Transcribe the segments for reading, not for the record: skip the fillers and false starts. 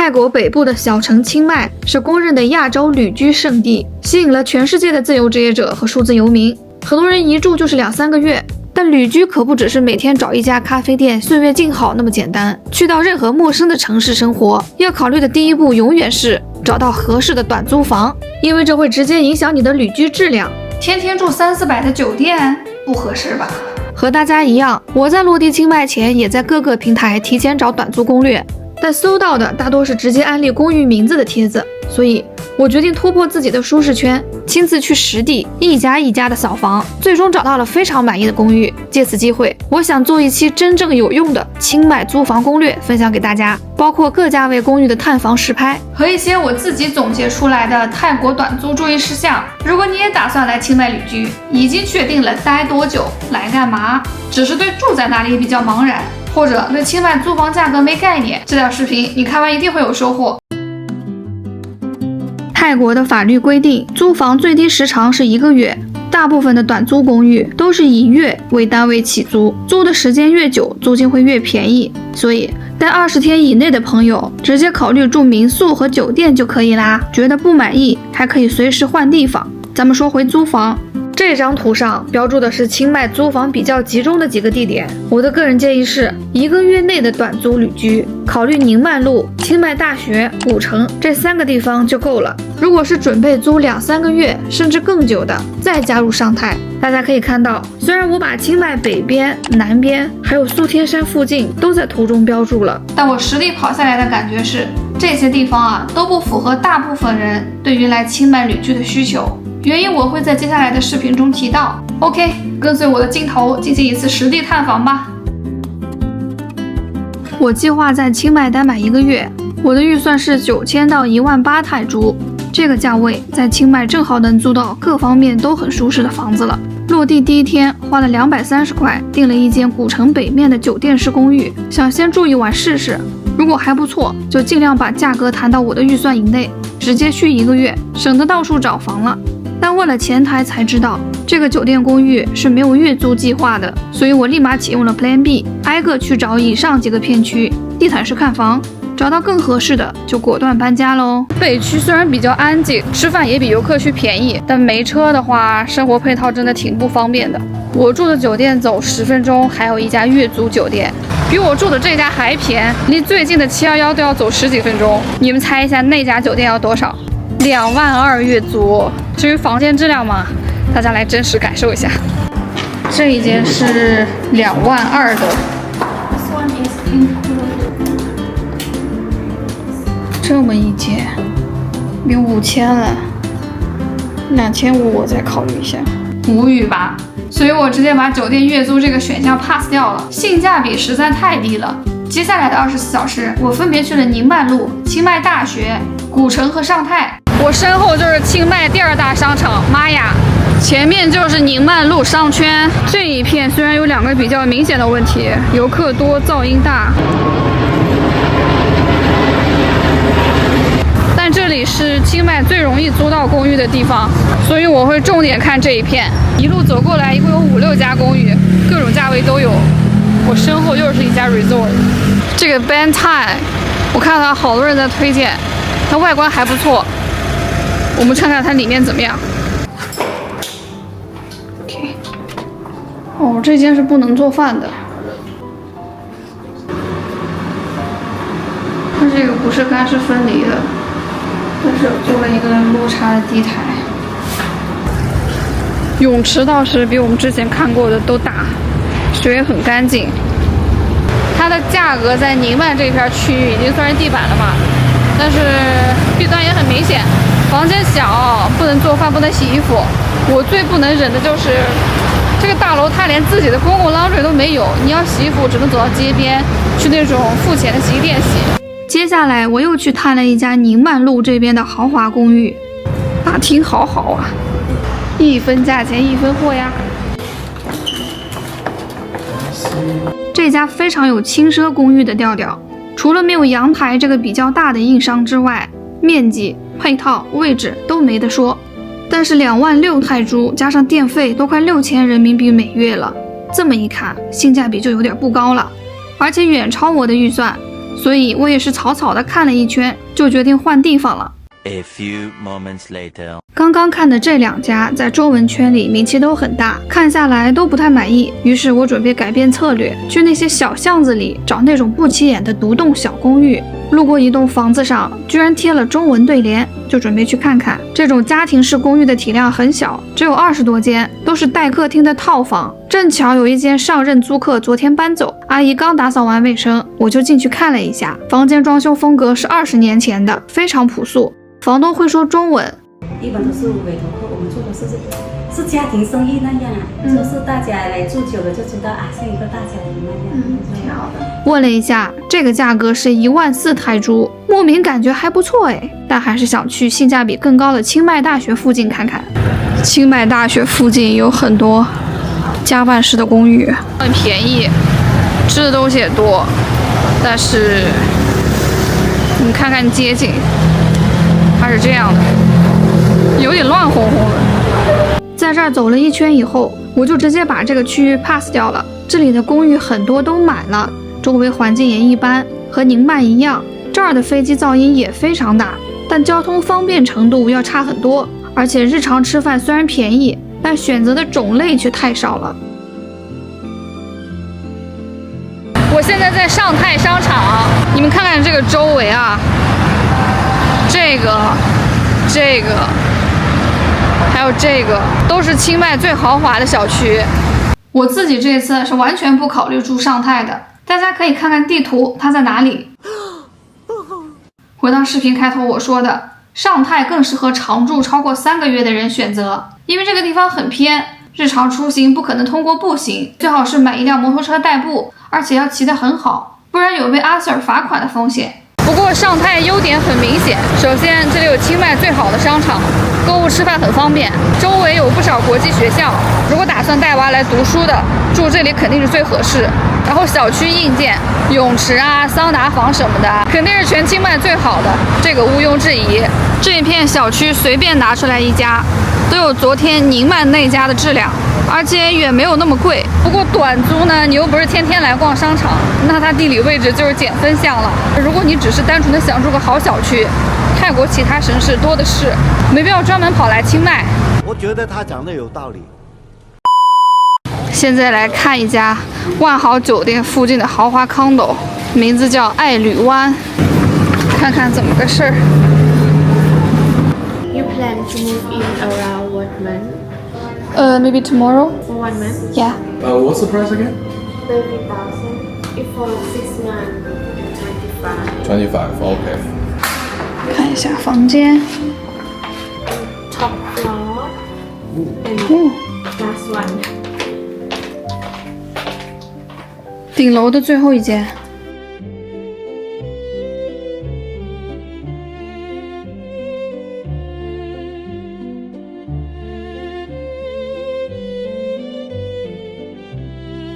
泰国北部的小城清迈是公认的亚洲旅居胜地，吸引了全世界的自由职业者和数字游民。很多人一住就是2-3个月。但旅居可不只是每天找一家咖啡店岁月静好那么简单，去到任何陌生的城市生活，要考虑的第一步永远是找到合适的短租房，因为这会直接影响你的旅居质量。天天住300-400的酒店不合适吧？和大家一样，我在落地清迈前也在各个平台提前找短租攻略，但搜到的大多是直接安利公寓名字的帖子，所以我决定突破自己的舒适圈，亲自去实地一家一家的扫房，最终找到了非常满意的公寓。借此机会，我想做一期真正有用的清迈租房攻略分享给大家，包括各价位公寓的探房实拍和一些我自己总结出来的泰国短租注意事项。如果你也打算来清迈旅居，已经确定了待多久、来干嘛，只是对住在哪里比较茫然，或者对清迈租房价格没概念，这条视频你看完一定会有收获。泰国的法律规定，租房最低时长是1个月，大部分的短租公寓都是以月为单位起租，租的时间越久，租金会越便宜。所以在20天以内的朋友，直接考虑住民宿和酒店就可以啦。觉得不满意，还可以随时换地方。咱们说回租房。这张图上标注的是清迈租房比较集中的几个地点，我的个人建议是1个月内的短租旅居，考虑宁曼路、清迈大学、古城这3个地方就够了。如果是准备租2-3个月甚至更久的，再加入上泰。大家可以看到，虽然我把清迈北边、南边还有素天山附近都在图中标注了，但我实地跑下来的感觉是，这些地方啊都不符合大部分人对于来清迈旅居的需求。原因我会在接下来的视频中提到。OK， 跟随我的镜头进行一次实地探访吧。我计划在清迈待满1个月，我的预算是9000到18000泰铢，这个价位在清迈正好能租到各方面都很舒适的房子了。落地第1天花了230块，订了一间古城北面的酒店式公寓，想先住1晚试试，如果还不错，就尽量把价格谈到我的预算以内，直接续1个月，省得到处找房了。但问了前台才知道，这个酒店公寓是没有月租计划的，所以我立马启用了 Plan B， 挨个去找以上几个片区地毯式看房，找到更合适的就果断搬家喽。北区虽然比较安静，吃饭也比游客区便宜，但没车的话，生活配套真的挺不方便的。我住的酒店走10分钟还有一家月租酒店，比我住的这家还便宜，离最近的711都要走10几分钟。你们猜一下那家酒店要多少？22000月租。至于房间质量嘛，大家来真实感受一下。这一间是22000的，这么一间有5000了，2500我再考虑一下，无语吧？所以我直接把酒店月租这个选项 pass 掉了，性价比实在太低了。接下来的24小时，我分别去了宁曼路、清迈大学、古城和上泰。我身后就是清迈第2大商场玛雅，前面就是宁曼路商圈。这一片虽然有2个比较明显的问题，游客多，噪音大，但这里是清迈最容易租到公寓的地方，所以我会重点看这一片。一路走过来，一共有5-6家公寓，各种价位都有。我身后又是一家 resort， 这个 Bantai， 我看到好多人在推荐，它外观还不错。我们看看它里面怎么样。OK， 哦，这间是不能做饭的。它这个不是干湿分离的，但是有做了一个落差的地台。泳池倒是比我们之前看过的都大，水也很干净。它的价格在宁曼这片区域已经算是地板了嘛，但是弊端也很明显。房间小，不能做饭，不能洗衣服。我最不能忍的就是这个大楼，它连自己的公共 laundry 都没有，你要洗衣服只能走到街边去那种付钱的洗衣店洗。接下来我又去探了一家宁曼路这边的豪华公寓，大厅好好啊，1分价钱1分货呀。这家非常有轻奢公寓的调调，除了没有阳台这个比较大的硬伤之外，面积、配套、位置都没得说。但是26000泰铢加上电费都快6000人民币每月了，这么一看性价比就有点不高了，而且远超我的预算。所以我也是草草的看了一圈，就决定换地方了。A few moments later. 刚刚看的这两家在中文圈里名气都很大，看下来都不太满意，于是我准备改变策略，去那些小巷子里找那种不起眼的独栋小公寓。路过一栋房子上居然贴了中文对联，就准备去看看。这种家庭式公寓的体量很小，只有20多间，都是带客厅的套房。正巧有一间上任租客昨天搬走，阿姨刚打扫完卫生，我就进去看了一下。房间装修风格是20年前的，非常朴素。房东会说中文，一般都是委托客，我们做的是家庭生意那样就是大家来住久了就知道像一个大家庭那样，挺好的。问了一下，这个价格是14000泰铢，莫名感觉还不错哎，但还是想去性价比更高的清迈大学附近看看。清迈大学附近有很多家办式的公寓，很便宜，吃的东西也多，但是你看看街景，它是这样的，有点乱哄哄的。在这儿走了一圈以后，我就直接把这个区域 pass 掉了。这里的公寓很多都满了，周围环境也一般，和宁曼一样。这儿的飞机噪音也非常大，但交通方便程度要差很多。而且日常吃饭虽然便宜，但选择的种类却太少了。我现在在尚泰商场，你们看看这个周围啊，这个，还有这个，都是清迈最豪华的小区。我自己这次是完全不考虑住尚泰的，大家可以看看地图，它在哪里。回到视频开头我说的，尚泰更适合常住超过3个月的人选择，因为这个地方很偏，日常出行不可能通过步行，最好是买一辆摩托车代步，而且要骑得很好，不然有被阿 Sir 罚款的风险。不过尚泰优点很明显，首先这里有清迈最好的商场，购物吃饭很方便，周围有不少国际学校，如果打算带娃来读书的，住这里肯定是最合适。然后小区硬件，泳池啊、桑拿房什么的，肯定是全清迈最好的，这个毋庸置疑。这一片小区随便拿出来一家，都有昨天宁曼那家的质量，而且也没有那么贵。不过短租呢，你又不是天天来逛商场，那它地理位置就是减分项了。如果你只是单纯的想住个好小区，泰国其他城市多的是，没必要专门跑来清迈。我觉得他讲的有道理。现在来看一家万豪酒店附近的豪华 condo， 名字叫爱侣湾，看看怎么个事儿。You plan to move in around what month? Maybe tomorrow. For 1 month? Yeah. What's the price again? 30,000. If for 6 months, 25. 25. Okay. 看一下房间。 Top floor. And 哦， last one. 顶楼的最后一间。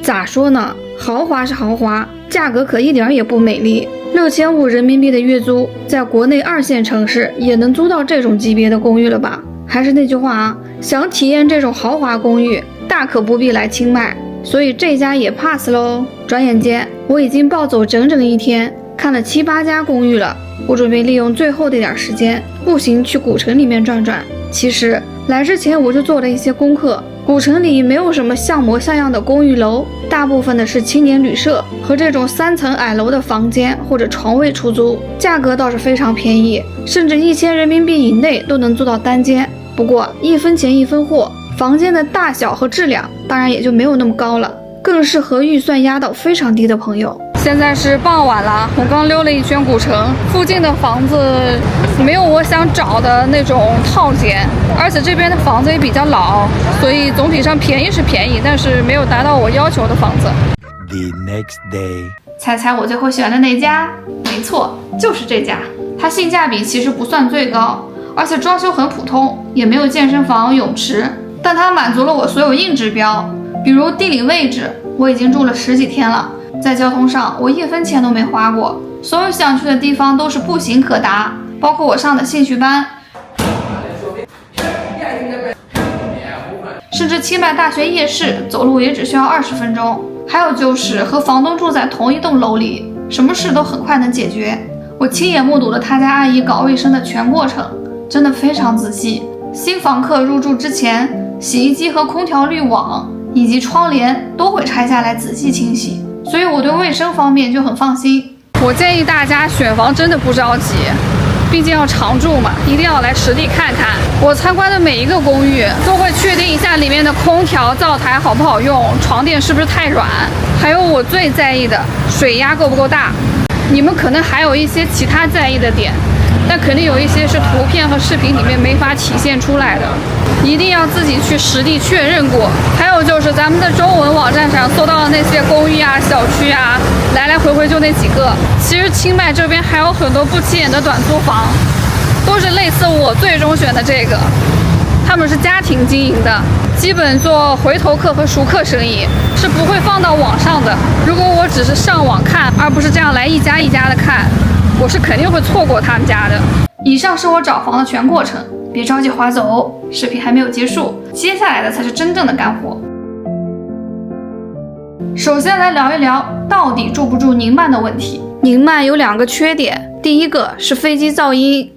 咋说呢？豪华是豪华，价格可一点也不美丽。6500人民币的月租，在国内2线城市也能租到这种级别的公寓了吧？还是那句话啊，想体验这种豪华公寓，大可不必来清迈。所以这家也 pass 喽。转眼间，我已经暴走整整1天，看了7、8家公寓了。我准备利用最后的点时间，步行去古城里面转转。其实来之前我就做了一些功课，古城里没有什么像模像样的公寓楼，大部分的是青年旅社和这种3层矮楼的房间或者床位出租，价格倒是非常便宜，甚至1000人民币以内都能租到单间。不过1分钱1分货，房间的大小和质量当然也就没有那么高了，更适合预算压到非常低的朋友。现在是傍晚了，我刚溜了一圈古城，附近的房子没有我想找的那种套间，而且这边的房子也比较老，所以总体上便宜是便宜，但是没有达到我要求的房子。 The next day. 猜猜我最后选的哪家？没错，就是这家。它性价比其实不算最高，而且装修很普通，也没有健身房、泳池，但它满足了我所有硬指标，比如地理位置，我已经住了10几天了。在交通上，我1分钱都没花过，所有想去的地方都是步行可达，包括我上的兴趣班，甚至清迈大学夜市，走路也只需要20分钟。还有就是和房东住在同一栋楼里，什么事都很快能解决。我亲眼目睹了他家阿姨搞卫生的全过程，真的非常仔细。新房客入住之前，洗衣机和空调滤网以及窗帘都会拆下来仔细清洗，所以我对卫生方面就很放心。我建议大家选房真的不着急，毕竟要常住嘛，一定要来实地看看。我参观的每一个公寓都会确定一下里面的空调、灶台好不好用，床垫是不是太软，还有我最在意的水压够不够大。你们可能还有一些其他在意的点，但肯定有一些是图片和视频里面没法体现出来的，一定要自己去实地确认过。还有就是咱们的中文网站上搜到的那些公寓啊、小区啊，来来回回就那几个。其实清迈这边还有很多不起眼的短租房，都是类似我最终选的这个，他们是家庭经营的，基本做回头客和熟客生意，是不会放到网上的。如果我只是上网看，而不是这样来一家一家的看，我是肯定会错过他们家的。以上是我找房的全过程，别着急划走，视频还没有结束，接下来的才是真正的干货。首先来聊一聊到底住不住宁曼的问题。宁曼有2个缺点，第一个是飞机噪音，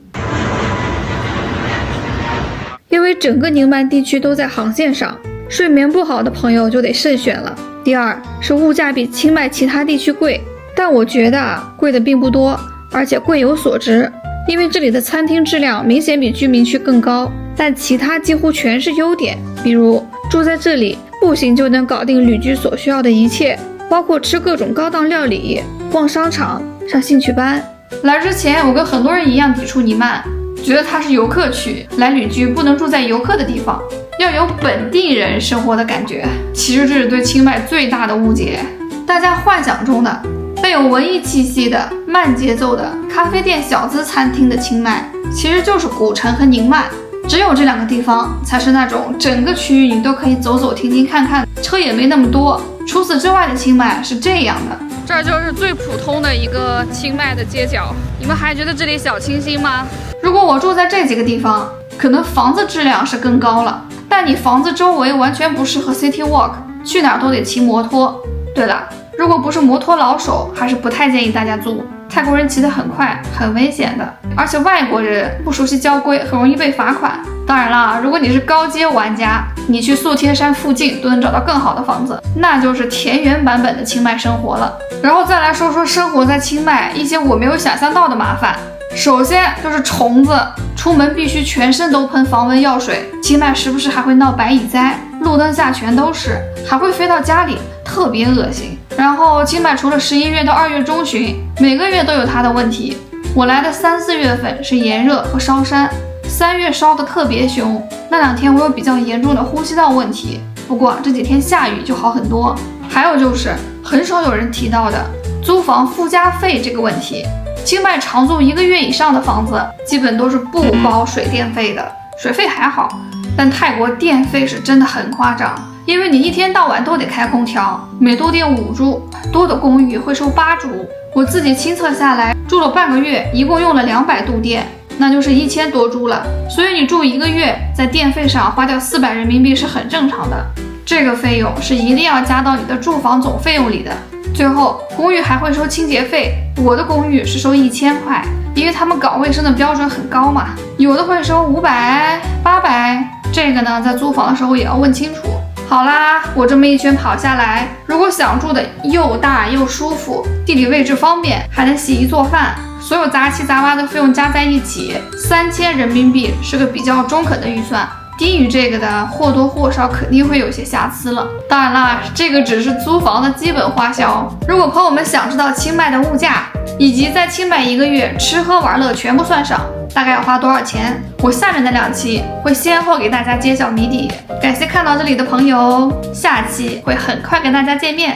因为整个宁曼地区都在航线上，睡眠不好的朋友就得慎选了。第二是物价比清迈其他地区贵，但我觉得贵的并不多，而且贵有所值，因为这里的餐厅质量明显比居民区更高，但其他几乎全是优点，比如住在这里步行就能搞定旅居所需要的一切，包括吃各种高档料理、逛商场、上兴趣班。来之前我跟很多人一样抵触宁曼，觉得它是游客区，来旅居不能住在游客的地方，要有本地人生活的感觉。其实这是对清迈最大的误解。大家幻想中的带有文艺气息的慢节奏的咖啡店小资餐厅的清迈，其实就是古城和宁曼，只有这2个地方才是那种整个区域你都可以走走停停看看，车也没那么多。除此之外的清迈是这样的，这就是最普通的一个清迈的街角。你们还觉得这里小清新吗？如果我住在这几个地方，可能房子质量是更高了，但你房子周围完全不适合 City Walk， 去哪儿都得骑摩托。对了，如果不是摩托老手，还是不太建议大家租。泰国人骑得很快，很危险的，而且外国人不熟悉交规，很容易被罚款。当然啦，如果你是高阶玩家，你去素贴山附近都能找到更好的房子，那就是田园版本的清迈生活了。然后再来说说生活在清迈一些我没有想象到的麻烦。首先就是虫子，出门必须全身都喷防蚊药水，清迈时不时还会闹白蚁灾，路灯下全都是，还会飞到家里，特别恶心。然后清迈除了11月到2月中旬，每个月都有它的问题。我来的3、4月份是炎热和烧山，3月烧得特别凶，那2天我有比较严重的呼吸道问题，不过这几天下雨就好很多。还有就是很少有人提到的租房附加费这个问题。清迈长租1个月以上的房子基本都是不包水电费的，水费还好，但泰国电费是真的很夸张，因为你一天到晚都得开空调，每度电5铢，多的公寓会收8铢。我自己亲测下来住了半个月，一共用了200度电，那就是1000多铢了。所以你住1个月，在电费上花掉400人民币是很正常的，这个费用是一定要加到你的住房总费用里的。最后公寓还会收清洁费，我的公寓是收1000块，因为他们搞卫生的标准很高嘛，有的会收500、800，这个呢在租房的时候也要问清楚。好啦，我这么一圈跑下来，如果想住的又大又舒服，地理位置方便，还能洗衣做饭，所有杂七杂八的费用加在一起，3000人民币是个比较中肯的预算。低于这个的或多或少肯定会有些瑕疵了。当然啦，这个只是租房的基本花销。如果朋友们想知道清迈的物价，以及在清迈1个月吃喝玩乐全部算上大概要花多少钱，我下面的2期会先后给大家揭晓谜底。感谢看到这里的朋友，下期会很快跟大家见面。